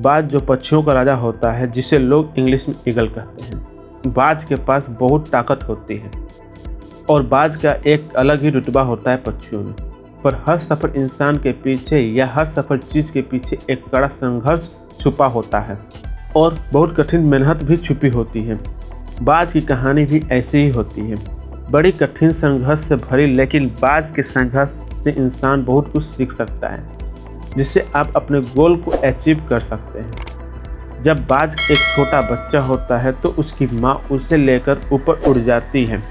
बाज जो पक्षियों का राजा होता है, जिसे लोग इंग्लिश में ईगल कहते हैं। बाज के पास बहुत ताकत होती है और बाज का एक अलग ही रुतबा होता है पक्षियों में। पर हर सफल इंसान के पीछे या हर सफल चीज़ के पीछे एक कड़ा संघर्ष छुपा होता है और बहुत कठिन मेहनत भी छुपी होती है। बाज की कहानी भी ऐसी ही होती है, बड़ी कठिन संघर्ष से भरी, लेकिन बाज के संघर्ष से इंसान बहुत कुछ सीख सकता है, जिससे आप अपने गोल को अचीव कर सकते हैं। जब बाज एक छोटा बच्चा होता है तो उसकी माँ उसे लेकर ऊपर उड़ जाती है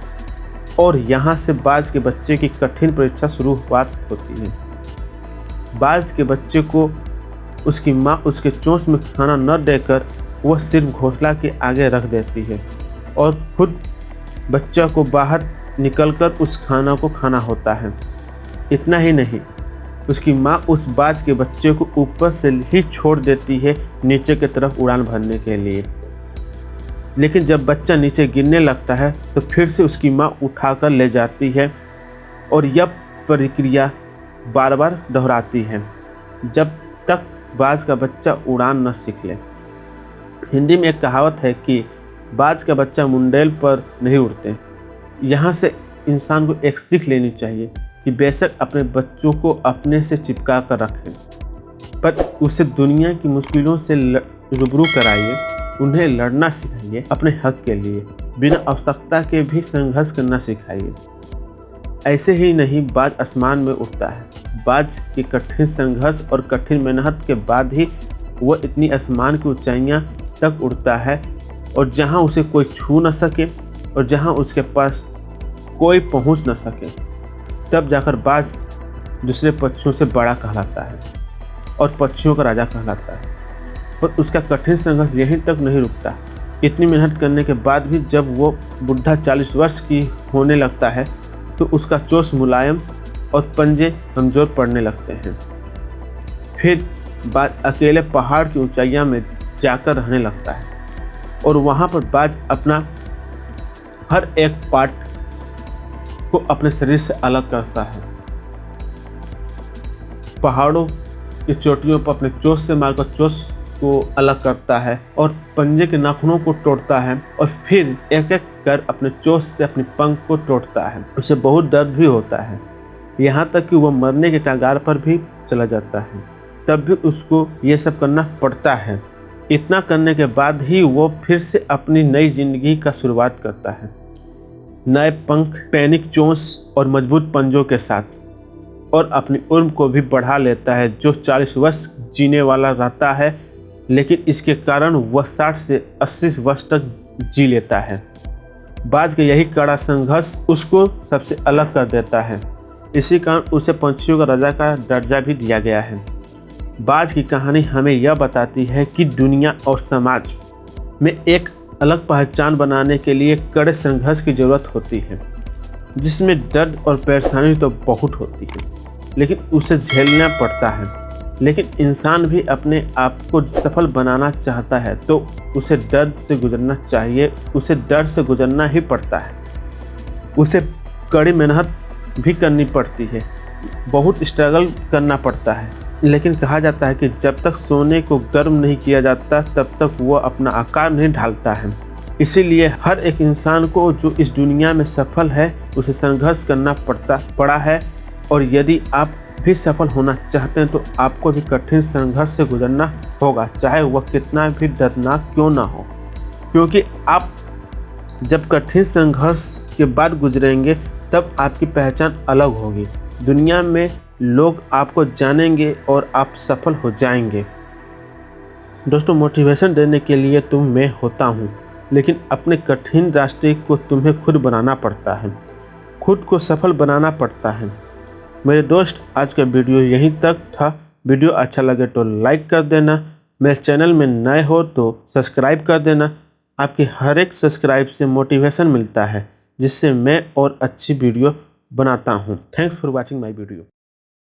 और यहाँ से बाज के बच्चे की कठिन परीक्षा शुरुआत होती है। बाज के बच्चे को उसकी माँ उसके चोंच में खाना न देकर वह सिर्फ घोंसला के आगे रख देती है और खुद बच्चा को बाहर निकलकर उस खाना को खाना होता है। इतना ही नहीं, उसकी माँ उस बाज के बच्चे को ऊपर से ही छोड़ देती है नीचे की तरफ उड़ान भरने के लिए। लेकिन जब बच्चा नीचे गिरने लगता है तो फिर से उसकी माँ उठाकर ले जाती है और यह प्रक्रिया बार बार दोहराती है जब तक बाज का बच्चा उड़ान न सीख ले। हिंदी में एक कहावत है कि बाज का बच्चा मुंडेल पर नहीं उड़ते। यहाँ से इंसान को एक सीख लेनी चाहिए कि बेशक अपने बच्चों को अपने से चिपका कर रखें, पर उसे दुनिया की मुश्किलों से रूबरू कराइए, उन्हें लड़ना सिखाइए, अपने हक के लिए बिना आवश्यकता के भी संघर्ष करना सिखाइए। ऐसे ही नहीं, बाज आसमान में उड़ता है। बाज की कठिन संघर्ष और कठिन मेहनत के बाद ही वह इतनी आसमान की ऊंचाइयां तक उड़ता है और जहां उसे कोई छू न सके और जहां उसके पास कोई पहुंच न सके, तब जाकर बाज दूसरे पक्षियों से बड़ा कहलाता है और पक्षियों का राजा कहलाता है। पर उसका कठिन संघर्ष यहीं तक नहीं रुकता। इतनी मेहनत करने के बाद भी जब वो बुढ़ा 40 वर्ष की होने लगता है तो उसका चोंच मुलायम और पंजे कमज़ोर पड़ने लगते हैं। फिर बाज अकेले पहाड़ की ऊंचाइयों में जाकर रहने लगता है और वहाँ पर बाज अपना हर एक पार्ट को अपने शरीर से अलग करता है। पहाड़ों की चोटियों पर अपने चोंच से मारकर चोंच को अलग करता है और पंजे के नाखूनों को तोड़ता है और फिर एक एक कर अपने चोंच से अपने पंख को तोड़ता है। उसे बहुत दर्द भी होता है, यहाँ तक कि वह मरने के कगार पर भी चला जाता है, तब भी उसको ये सब करना पड़ता है। इतना करने के बाद ही वो फिर से अपनी नई जिंदगी का शुरुआत करता है, नए पंख, पैनिक चोंच और मजबूत पंजों के साथ, और अपनी उम्र को भी बढ़ा लेता है। जो 40 वर्ष जीने वाला रहता है, लेकिन इसके कारण वह 60 से 80 वर्ष तक जी लेता है। बाज का यही कड़ा संघर्ष उसको सबसे अलग कर देता है। इसी कारण उसे पक्षियों का राजा का दर्जा भी दिया गया है। बाज की कहानी हमें यह बताती है कि दुनिया और समाज में एक अलग पहचान बनाने के लिए कड़े संघर्ष की ज़रूरत होती है, जिसमें दर्द और परेशानी तो बहुत होती है, लेकिन उसे झेलना पड़ता है। लेकिन इंसान भी अपने आप को सफल बनाना चाहता है तो उसे दर्द से गुजरना चाहिए, उसे दर्द से गुजरना ही पड़ता है। उसे कड़ी मेहनत भी करनी पड़ती है, बहुत स्ट्रगल करना पड़ता है। लेकिन कहा जाता है कि जब तक सोने को गर्म नहीं किया जाता तब तक वह अपना आकार नहीं ढालता है। इसीलिए हर एक इंसान को जो इस दुनिया में सफल है उसे संघर्ष करना पड़ा है, और यदि आप भी सफल होना चाहते हैं तो आपको भी कठिन संघर्ष से गुजरना होगा, चाहे वह कितना भी दर्दनाक क्यों ना हो। क्योंकि आप जब कठिन संघर्ष के बाद गुजरेंगे तब आपकी पहचान अलग होगी, दुनिया में लोग आपको जानेंगे और आप सफल हो जाएंगे। दोस्तों, मोटिवेशन देने के लिए मैं होता हूँ, लेकिन अपने कठिन रास्ते को तुम्हें खुद बनाना पड़ता है, खुद को सफल बनाना पड़ता है। मेरे दोस्त, आज का वीडियो यहीं तक था। वीडियो अच्छा लगे तो लाइक कर देना, मेरे चैनल में नए हो तो सब्सक्राइब कर देना। आपके हर एक सब्सक्राइब से मोटिवेशन मिलता है, जिससे मैं और अच्छी वीडियो बनाता हूँ। Thanks for watching my video.